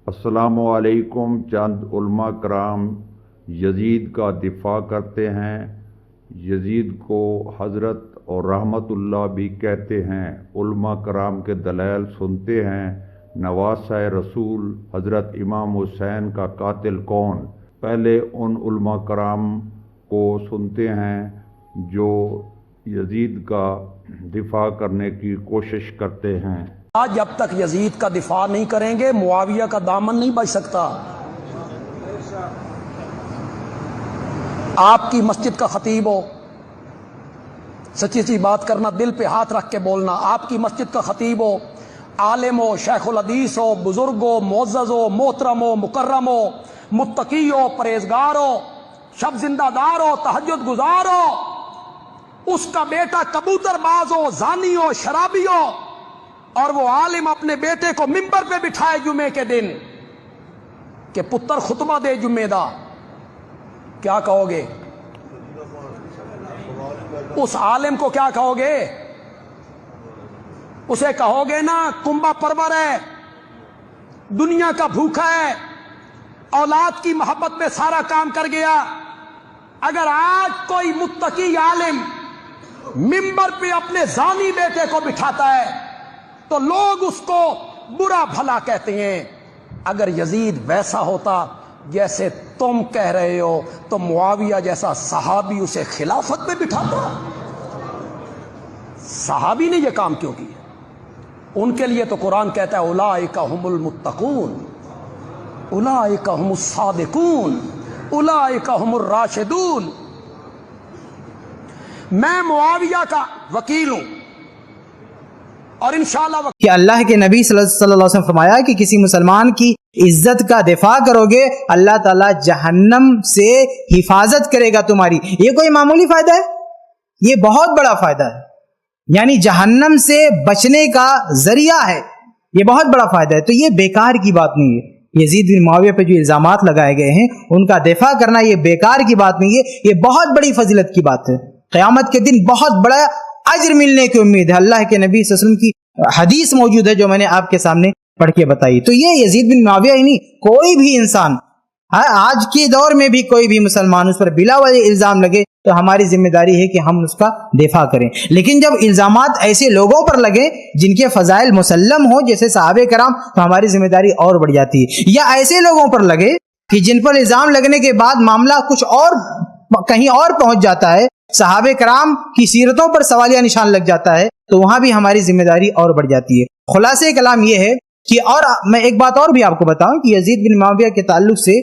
السلام علیکم۔ چند علماء کرام یزید کا دفاع کرتے ہیں۔ یزید کو حضرت اور رحمت اللہ بھی کہتے ہیں۔ علماء کرام کے دلائل سنتے ہیں۔ نواسۂ رسول حضرت امام حسین کا قاتل کون؟ پہلے ان علماء کرام کو سنتے ہیں جو یزید کا دفاع کرنے کی کوشش کرتے ہیں۔ آج جب تک یزید کا دفاع نہیں کریں گے معاویہ کا دامن نہیں بچ سکتا۔ آپ کی مسجد کا خطیب ہو، سچی سی بات کرنا، دل پہ ہاتھ رکھ کے بولنا، آپ کی مسجد کا خطیب ہو، عالم ہو، شیخ الحدیث ہو، بزرگ ہو، معزز ہو، محترم ہو، مکرم ہو، متقی ہو، پرہیزگار ہو، شب زندہ دار ہو، تہجد گزار ہو، اس کا بیٹا کبوتر باز ہو، زانی ہو، شرابی ہو، اور وہ عالم اپنے بیٹے کو ممبر پہ بٹھائے جمعے کے دن کہ پتر خطبہ دے جمعے دا، کیا کہو گے؟ اس عالم کو کیا کہو گے؟ اسے کہو گے نا کنبا پرور ہے، دنیا کا بھوکا ہے، اولاد کی محبت میں سارا کام کر گیا۔ اگر آج کوئی متقی عالم ممبر پہ اپنے زانی بیٹے کو بٹھاتا ہے تو لوگ اس کو برا بھلا کہتے ہیں۔ اگر یزید ویسا ہوتا جیسے تم کہہ رہے ہو تو معاویہ جیسا صحابی اسے خلافت میں بٹھاتا۔ صحابی نے یہ کام کیوں کیا؟ ان کے لیے تو قرآن کہتا ہے اولئک ھم المتقون، اولئک ھم الصادقون، اولئک ھم الراشدون۔ میں معاویہ کا وکیل ہوں اور انشاءاللہ کہ اللہ کے نبی صلی اللہ علیہ وسلم فرمایا کہ کسی مسلمان کی عزت کا دفاع کرو گے اللہ تعالیٰ جہنم سے حفاظت کرے گا تمہاری۔ یہ کوئی معمولی فائدہ ہے؟ یہ بہت بڑا فائدہ ہے، یعنی جہنم سے بچنے کا ذریعہ ہے، یہ بہت بڑا فائدہ ہے۔ تو یہ بیکار کی بات نہیں ہے۔ یزید بن معاویہ پہ جو الزامات لگائے گئے ہیں ان کا دفاع کرنا یہ بیکار کی بات نہیں ہے، یہ بہت بڑی فضیلت کی بات ہے۔ قیامت کے دن بہت بڑا اجر ملنے کی امید ہے۔ اللہ کے نبی صلی اللہ علیہ وسلم کی حدیث موجود ہے جو میں نے آپ کے سامنے پڑھ کے بتائی۔ تو یہ یزید بن معاویہ ہی نہیں، کوئی بھی انسان آج کے دور میں بھی کوئی بھی مسلمان اس پر بلا وجہ الزام لگے تو ہماری ذمہ داری ہے کہ ہم اس کا دفاع کریں۔ لیکن جب الزامات ایسے لوگوں پر لگے جن کے فضائل مسلم ہوں جیسے صحابہ کرام تو ہماری ذمہ داری اور بڑھ جاتی ہے، یا ایسے لوگوں پر لگے کہ جن پر الزام لگنے کے بعد معاملہ کچھ اور کہیں اور پہنچ جاتا ہے، صحابہ کرام کی سیرتوں پر سوالیہ نشان لگ جاتا ہے تو وہاں بھی ہماری ذمہ داری اور بڑھ جاتی ہے۔ خلاصہ کلام یہ ہے کہ، اور میں ایک بات اور بھی آپ کو بتاؤں کہ یزید بن معاویہ کے تعلق سے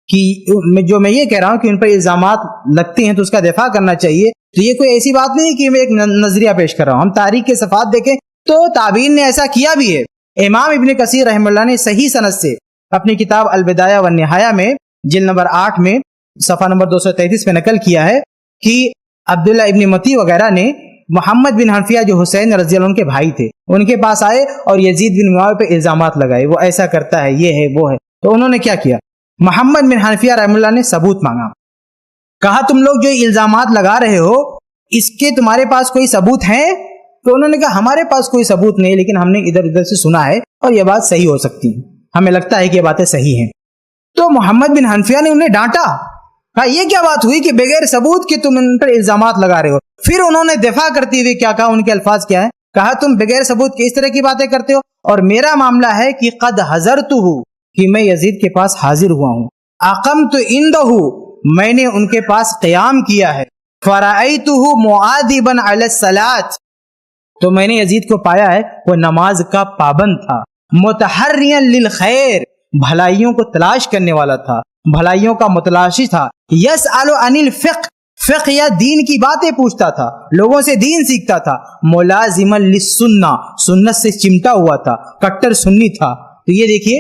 کہ جو میں یہ کہہ رہا ہوں کہ ان پر الزامات لگتے ہیں تو اس کا دفاع کرنا چاہیے، تو یہ کوئی ایسی بات نہیں کہ میں ایک نظریہ پیش کر رہا ہوں۔ ہم تاریخ کے صفحات دیکھیں تو تابعین نے ایسا کیا بھی ہے۔ امام ابن کثیر رحمہ اللہ نے صحیح سند سے اپنی کتاب البدایہ والنہایہ میں جلد نمبر 8 میں صفحہ نمبر 233 پہ نقل کیا ہے کہ عبداللہ ابن متی وغیرہ نے محمد بن حنفیہ جو حسین رضی اللہ عنہ کے بھائی تھے ان کے پاس آئے اور یزید بن معاویہ پہ الزامات لگائے، وہ ایسا کرتا ہے، یہ ہے، وہ ہے۔ تو انہوں نے کیا کیا؟ محمد بن حنفیہ رحمہ اللہ نے ثبوت مانگا، کہا تم لوگ جو الزامات لگا رہے ہو اس کے تمہارے پاس کوئی ثبوت ہیں؟ تو انہوں نے کہا ہمارے پاس کوئی ثبوت نہیں، لیکن ہم نے ادھر ادھر سے سنا ہے اور یہ بات صحیح ہو سکتی ہے، ہمیں لگتا ہے کہ یہ باتیں صحیح ہیں۔ تو محمد بن حنفیہ نے انہیں ڈانٹا، کہا یہ کیا بات ہوئی کہ بغیر ثبوت کے تم ان پر الزامات لگا رہے ہو؟ پھر انہوں نے دفاع کرتے ہوئے کیا کہا، ان کے الفاظ کیا ہیں؟ کہا تم بغیر ثبوت کے اس طرح کی باتیں کرتے ہو، اور میرا معاملہ ہے کہ قد حضرتہ، کہ میں یزید کے پاس حاضر ہوا ہوں، اقمت عندہ، میں نے ان کے پاس قیام کیا ہے، فرأیتہ معاذبا علی الصلاۃ، تو میں نے یزید کو پایا ہے وہ نماز کا پابند تھا، متحریا للخیر، بھلائیوں کو تلاش کرنے والا تھا، بھلائیوں کا متلاشی تھا، یسأل عن الفقہ، فقہ یا دین کی باتیں پوچھتا تھا، لوگوں سے دین سیکھتا تھا، ملازما للسنہ، سنت سے چمٹا ہوا تھا، کٹر سنی تھا۔ تو یہ دیکھیے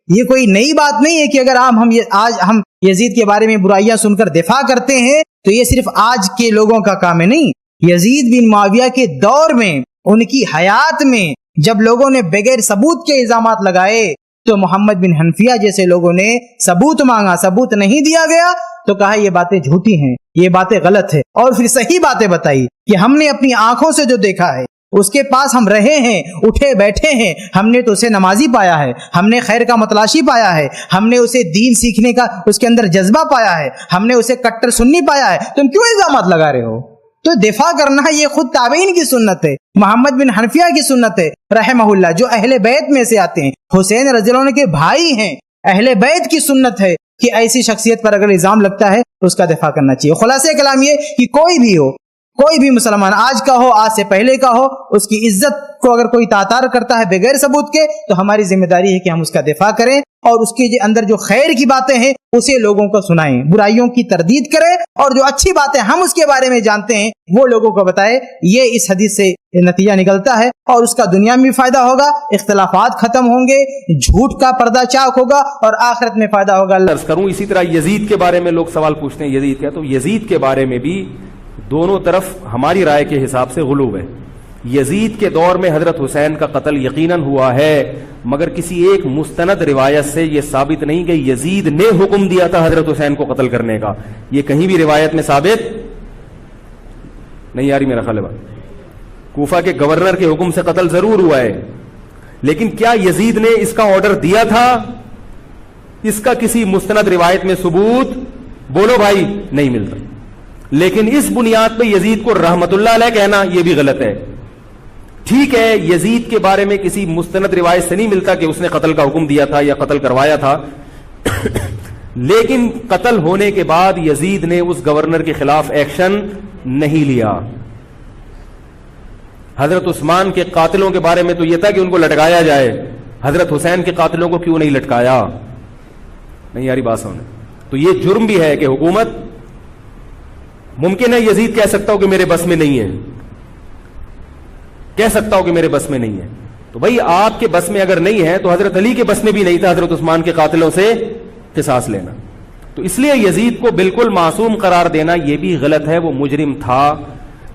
یہ کوئی نئی بات نہیں ہے کہ اگر آج ہم یزید کے بارے میں برائیاں سن کر دفاع کرتے ہیں تو یہ صرف آج کے لوگوں کا کام ہے، نہیں۔ یزید بن معاویہ کے دور میں، ان کی حیات میں جب لوگوں نے بغیر ثبوت کے الزامات لگائے تو محمد بن حنفیہ جیسے لوگوں نے ثبوت مانگا، ثبوت نہیں دیا گیا تو کہا یہ باتیں جھوٹی ہیں، یہ باتیں غلط ہے، اور پھر صحیح باتیں بتائی کہ ہم نے اپنی آنکھوں سے جو دیکھا ہے اس کے پاس ہم رہے ہیں، اٹھے بیٹھے ہیں، ہم نے تو اسے نمازی پایا ہے، ہم نے خیر کا متلاشی پایا ہے، ہم نے اسے دین سیکھنے کا اس کے اندر جذبہ پایا ہے، ہم نے اسے کٹر سنی پایا ہے، تم کیوں الزامات لگا رہے ہو؟ تو دفاع کرنا یہ خود تابعین کی سنت ہے، محمد بن حنفیہ کی سنت ہے رحمہ اللہ، جو اہل بیت میں سے آتے ہیں، حسین رضی اللہ عنہ کے بھائی ہیں، اہل بیت کی سنت ہے کہ ایسی شخصیت پر اگر الزام لگتا ہے تو اس کا دفاع کرنا چاہیے۔ خلاصہ کلام یہ کہ کوئی بھی ہو، کوئی بھی مسلمان، آج کا ہو، آج سے پہلے کا ہو، اس کی عزت کو اگر کوئی تعطار کرتا ہے بغیر ثبوت کے تو ہماری ذمہ داری ہے کہ ہم اس کا دفاع کریں اور اس کے اندر جو خیر کی باتیں ہیں اسے لوگوں کو سنائیں، برائیوں کی تردید کریں، اور جو اچھی باتیں ہم اس کے بارے میں جانتے ہیں وہ لوگوں کو بتائیں۔ یہ اس حدیث سے نتیجہ نکلتا ہے، اور اس کا دنیا میں بھی فائدہ ہوگا، اختلافات ختم ہوں گے، جھوٹ کا پردہ چاک ہوگا، اور آخرت میں فائدہ ہوگا۔ عرض کروں اسی طرح یزید کے بارے میں لوگ سوال پوچھتے ہیں یزید کیا، تو یزید کے بارے میں بھی دونوں طرف ہماری رائے کے حساب سے غلو ہے۔ یزید کے دور میں حضرت حسین کا قتل یقیناً ہوا ہے، مگر کسی ایک مستند روایت سے یہ ثابت نہیں کہ یزید نے حکم دیا تھا حضرت حسین کو قتل کرنے کا، یہ کہیں بھی روایت میں ثابت نہیں آ رہی میرا خیال ہے۔ کوفہ کے گورنر کے حکم سے قتل ضرور ہوا ہے، لیکن کیا یزید نے اس کا آرڈر دیا تھا؟ اس کا کسی مستند روایت میں ثبوت بولو بھائی نہیں ملتا، لیکن اس بنیاد پہ یزید کو رحمت اللہ علیہ کہنا یہ بھی غلط ہے۔ ٹھیک ہے، یزید کے بارے میں کسی مستند روایت سے نہیں ملتا کہ اس نے قتل کا حکم دیا تھا یا قتل کروایا تھا، لیکن قتل ہونے کے بعد یزید نے اس گورنر کے خلاف ایکشن نہیں لیا۔ حضرت عثمان کے قاتلوں کے بارے میں تو یہ تھا کہ ان کو لٹکایا جائے، حضرت حسین کے قاتلوں کو کیوں نہیں لٹکایا؟ نہیں یاری بات سمجھ۔ تو یہ جرم بھی ہے کہ حکومت، ممکن ہے یزید کہہ سکتا ہو کہ میرے بس میں نہیں ہے، کہہ سکتا ہو کہ میرے بس میں نہیں ہے، تو بھائی آپ کے بس میں اگر نہیں ہے تو حضرت علی کے بس میں بھی نہیں تھا حضرت عثمان کے قاتلوں سے قصاص لینا۔ تو اس لیے یزید کو بالکل معصوم قرار دینا یہ بھی غلط ہے، وہ مجرم تھا،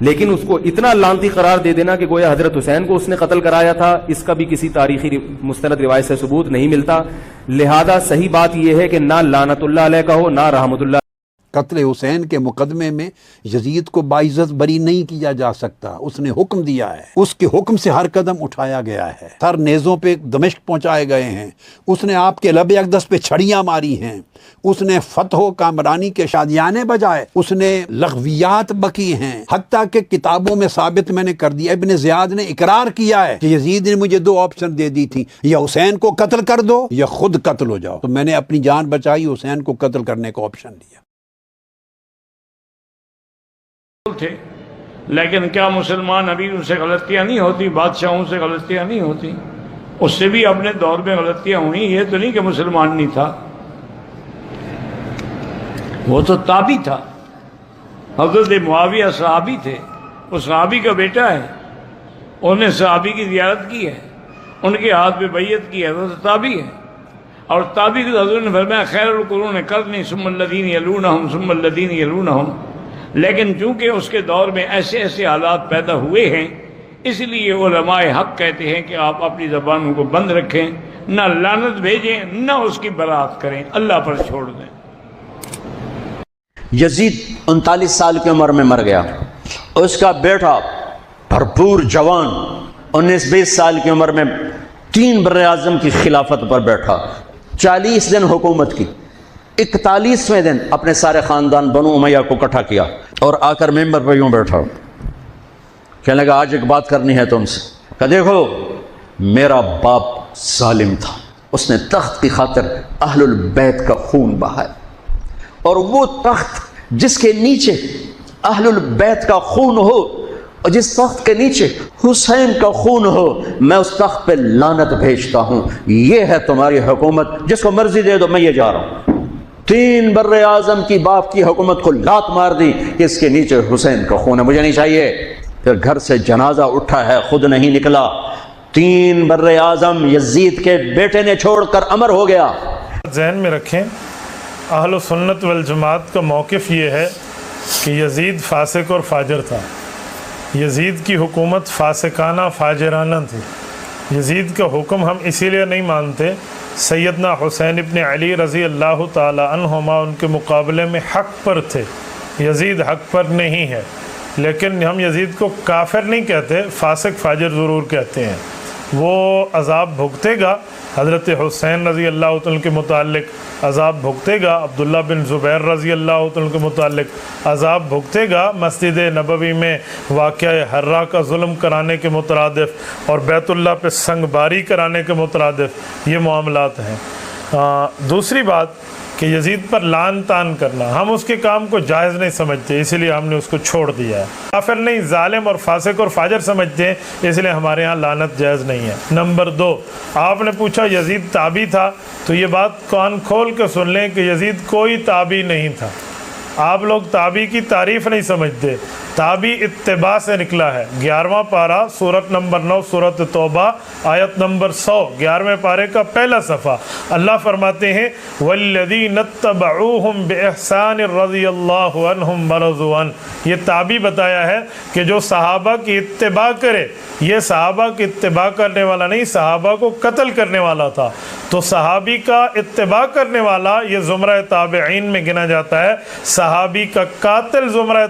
لیکن اس کو اتنا لعنتی قرار دے دینا کہ گویا حضرت حسین کو اس نے قتل کرایا تھا، اس کا بھی کسی تاریخی مستند روایت سے ثبوت نہیں ملتا۔ لہذا صحیح بات یہ ہے کہ نہ لعنت اللہ علیہ کا ہو نہ رحمت اللہ۔ قتل حسین کے مقدمے میں یزید کو باعزت بری نہیں کیا جا سکتا، اس نے حکم دیا ہے، اس کے حکم سے ہر قدم اٹھایا گیا ہے، سر نیزوں پہ دمشق پہنچائے گئے ہیں، اس نے آپ کے لب اقدس پہ چھڑیاں ماری ہیں، اس نے فتح و کامرانی کے شادیانے بجائے، اس نے لغویات بکی ہیں، حتیٰ کہ کتابوں میں ثابت میں نے کر دیا، ابن زیاد نے اقرار کیا ہے کہ یزید نے مجھے 2 آپشن دے دی تھی، یا حسین کو قتل کر دو یا خود قتل ہو جاؤ، تو میں نے اپنی جان بچائی، حسین کو قتل کرنے کا آپشن دیا۔ تھے، لیکن کیا مسلمان امیر سے غلطیاں نہیں ہوتی، بادشاہوں سے غلطیاں نہیں ہوتی؟ اس سے بھی اپنے دور میں غلطیاں ہوئیں، یہ تو نہیں کہ مسلمان نہیں تھا، وہ تو تابعی تھا۔ حضرت معاویہ صحابی تھے، وہ صحابی کا بیٹا ہے، انہوں نے صحابی کی زیارت کی ہے، ان کے ہاتھ پہ بیعت کی ہے، وہ تو تابعی ہے۔ اور تابعی کو حضور نے فرمایا خیر القرون قرنی ثم الذین یلونہم ثم الذین یلونہم، لیکن چونکہ اس کے دور میں ایسے ایسے حالات پیدا ہوئے ہیں، اس لیے علماء حق کہتے ہیں کہ آپ اپنی زبانوں کو بند رکھیں، نہ لعنت بھیجیں نہ اس کی برات کریں، اللہ پر چھوڑ دیں۔ یزید 39 سال کی عمر میں مر گیا، اس کا بیٹا بھرپور جوان 19-20 سال کی عمر میں 3 براعظم کی خلافت پر بیٹھا، 40 دن حکومت کی، 41ویں دن اپنے سارے خاندان بنو امیہ کو اکٹھا کیا اور آ کر ممبر پر یوں بیٹھا، کہنے لگا آج ایک بات کرنی ہے تم سے، کہ دیکھو میرا باپ ظالم تھا، اس نے تخت کی خاطر اہل البیت کا خون بہایا، اور وہ تخت جس کے نیچے اہل البیت کا خون ہو اور جس تخت کے نیچے حسین کا خون ہو، میں اس تخت پہ لعنت بھیجتا ہوں، یہ ہے تمہاری حکومت، جس کو مرضی دے دو، میں یہ جا رہا ہوں۔ 3 براعظم کی باپ کی حکومت کو لات مار دی کہ اس کے نیچے حسین کا خون ہے، مجھے نہیں چاہیے۔ پھر گھر سے جنازہ اٹھا ہے، خود نہیں نکلا، 3 براعظم یزید کے بیٹے نے چھوڑ کر امر ہو گیا۔ ذہن میں رکھیں، اہل سنت والجماعت کا موقف یہ ہے کہ یزید فاسق اور فاجر تھا، یزید کی حکومت فاسقانہ فاجرانہ تھی، یزید کا حکم ہم اسی لیے نہیں مانتے، سیدنا حسین ابن علی رضی اللہ تعالی عنہما ان کے مقابلے میں حق پر تھے، یزید حق پر نہیں ہے، لیکن ہم یزید کو کافر نہیں کہتے، فاسق فاجر ضرور کہتے ہیں۔ وہ عذاب بھگتے گا، حضرت حسین رضی اللہ تعالیٰ کے متعلق عذاب بھگتے گا، عبداللہ بن زبیر رضی اللہ تعالیٰ کے متعلق عذاب بھگتے گا، مسجد نبوی میں واقعہ حرہ کا ظلم کرانے کے مترادف اور بیت اللہ پہ سنگ باری کرانے کے مترادف یہ معاملات ہیں۔ دوسری بات کہ یزید پر لعن تان کرنا، ہم اس کے کام کو جائز نہیں سمجھتے، اسی لیے ہم نے اس کو چھوڑ دیا ہے۔ کافر نہیں، ظالم اور فاسق اور فاجر سمجھتے ہیں، اس لیے ہمارے ہاں لعنت جائز نہیں ہے۔ نمبر 2، آپ نے پوچھا یزید تابعی تھا، تو یہ بات کان کھول کے سن لیں کہ یزید کوئی تابعی نہیں تھا۔ آپ لوگ تابعی کی تعریف نہیں سمجھتے، تابعی اتباع سے نکلا ہے۔ 11واں پارہ سورت نمبر 9 سورت توبہ آیت نمبر 100، 11ویں پارے کا پہلا صفحہ، اللہ فرماتے ہیں وَالَّذِينَ اتَّبَعُوهُمْ بِإِحْسَانٍ رَضِيَ اللَّهُ عَنْهُمْ وَرَضُوا عَنْهُ۔ یہ تابعی بتایا ہے کہ جو صحابہ کی اتباع کرے، یہ صحابہ کی اتباع کرنے والا نہیں، صحابہ کو قتل کرنے والا تھا، تو صحابی کا اتباع کرنے والا یہ زمرہ تابعین میں گنا جاتا ہے، صحابی کا قاتل زمرہ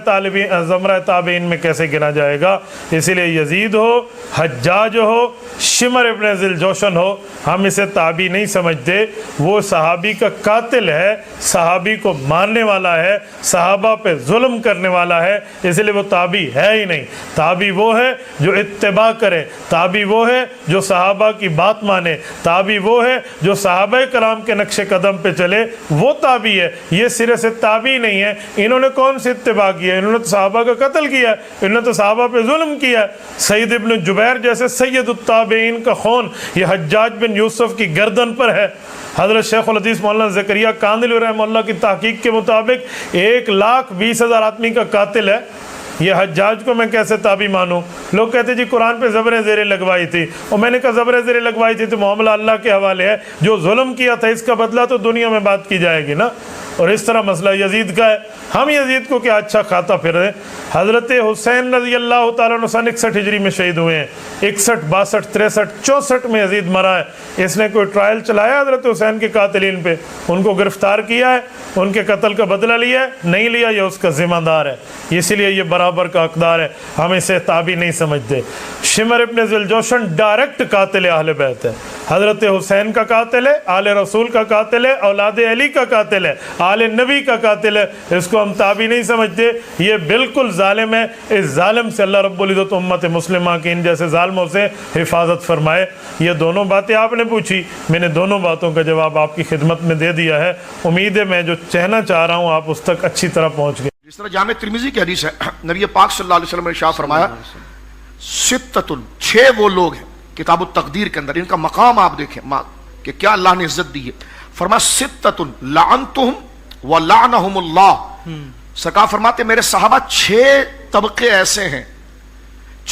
تابعین میں کیسے گنا جائے گا؟ اسی لیے یزید ہو، حجاج ہو، شمر ابن ذی الجوشن ہو، ہم اسے تابعی نہیں سمجھتے، وہ صحابی کا قاتل ہے، صحابی کو مارنے والا ہے، صحابہ پہ ظلم کرنے والا ہے، اس لیے وہ تابعی ہے ہی نہیں۔ تابعی وہ ہے جو اتباع کرے، تابعی وہ ہے جو صحابہ کی بات مانے، تابعی وہ ہے جو صحابہ کرام کے نقش قدم پہ چلے، وہ تابعی ہے۔ یہ سرے سے تابعی نہیں ہے۔ انہوں نے کون سی اتباع کیا ہے؟ انہوں نے تو صحابہ کا قتل کیا ہے، انہوں نے تو صحابہ پہ ظلم کیا ہے۔ سعید ابن جبیر جیسے سید التابعین کا خون یہ حجاج بن یوسف کی گردن پر ہے۔ حضرت شیخ الحدیث مولانا زکریا کاندلی رحمہ اللہ کی تحقیق کے مطابق 1,20,000 آدمی کا قاتل ہے۔ یہ حجاج کو میں کیسے تابعی مانوں؟ لوگ کہتے جی قرآن پہ زبریں زیریں لگوائی تھی، اور میں نے کہا زبریں زیریں لگوائی تھی تو معاملہ اللہ کے حوالے ہے، جو ظلم کیا تھا اس کا بدلہ تو دنیا میں بات کی جائے گی نا۔ اور اس طرح مسئلہ یزید کا ہے، ہم یزید کو کیا اچھا کھاتا پھر رہے ہیں۔ حضرت حسین رضی اللہ تعالیٰ عنہ سن 61 ہجری میں شہید ہوئے ہیں، 61 62 63 64 میں یزید مرا ہے۔ اس نے کوئی ٹرائل چلایا حضرت حسین کے قاتلین پہ؟ ان کو گرفتار کیا ہے؟ ان کے قتل کا بدلہ لیا ہے؟ نہیں لیا، یہ اس کا ذمہ دار ہے، اسی لیے یہ برابر کا حقدار ہے، ہم اسے تابعی نہیں سمجھتے۔ شمر ابن ذی الجوشن ڈائریکٹ قاتل اہل بیت ہے، حضرت حسین کا قاتل ہے، آل رسول کا قاتل ہے، اولاد علی کا قاتل ہے، آل نبی کا قاتل ہے، اس کو ہم تابعی نہیں سمجھتے۔ یہ بالکل ظالم ہے، اس ظالم سے اللہ رب العزت امت مسلمہ کی ان جیسے ظالموں سے حفاظت فرمائے۔ یہ دونوں باتیں آپ نے پوچھی، میں نے دونوں باتوں کا جواب آپ کی خدمت میں دے دیا ہے۔ امید ہے میں جو کہنا چاہ رہا ہوں آپ اس تک اچھی طرح پہنچ گئے۔ جس طرح جامع ترمذی کی حدیث ہے، نبی پاک صلی اللہ علیہ وسلم نے ارشاد فرمایا 6 وہ لوگ ہیں کتاب التقدیر کے اندر، ان کا مقام آپ دیکھیں کہ کیا اللہ نے عزت دی ہے۔ فرمایا 6 لعنتہم ولعنہم اللہ۔ سرکار فرماتے میرے صحابہ 6 طبقے ایسے ہیں،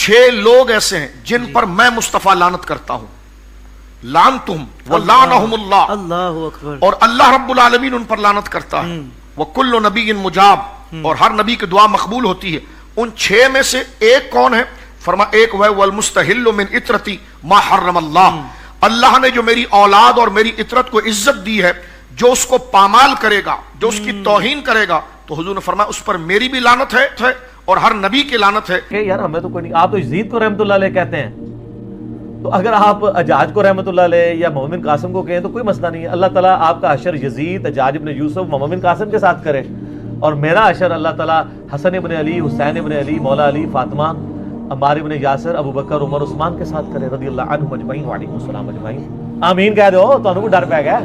6 لوگ ایسے ہیں جن پر میں مصطفیٰ لعنت کرتا ہوں، لعنتہم ولعنہم اللہ، اللہ اکبر، اور اللہ رب العالمین ان پر لعنت کرتا ہے۔ وَكُلُّ نَبِيٍّ مُجَاب، اور ہر نبی کی دعا مقبول ہوتی ہے۔ ان 6 میں سے ایک کون ہے؟ فرما ایک وہ وَالْمُسْتَحِلُّ مِنْ عِطْرَتِي مَا حَرَّمَ اللَّهُ، اللہ نے جو میری اولاد اور میری عطرت کو عزت دی ہے، جو اس کو پامال کرے گا، جو اس کی توہین کرے گا، تو حضور نے فرمایا اس پر میری بھی لعنت ہے اور ہر نبی کی لعنت ہے۔ کہ یار ہمیں تو کوئی نہیں، آپ تو یزید کو رحمت اللہ علیہ کہتے ہیں، تو اگر آپ حجاج کو رحمت اللہ علیہ یا محمد بن قاسم کو کہیں تو کوئی مسئلہ نہیں ہے۔ اللہ تعالیٰ آپ کا حشر یزید، حجاج ابن یوسف، محمد بن قاسم کے ساتھ کرے، اور میرا حشر اللہ تعالیٰ حسن ابن علی، حسین ابن علی، مولا علی، فاطمہ، عمار ابن یاسر، ابو بکر، عمر، عثمان کے ساتھ کرے رضی اللہ عنہم اجمعین وعلیکم السلام اجمعین۔ آمین کہہ دو، تو انہوں کو ڈر پہ گیا۔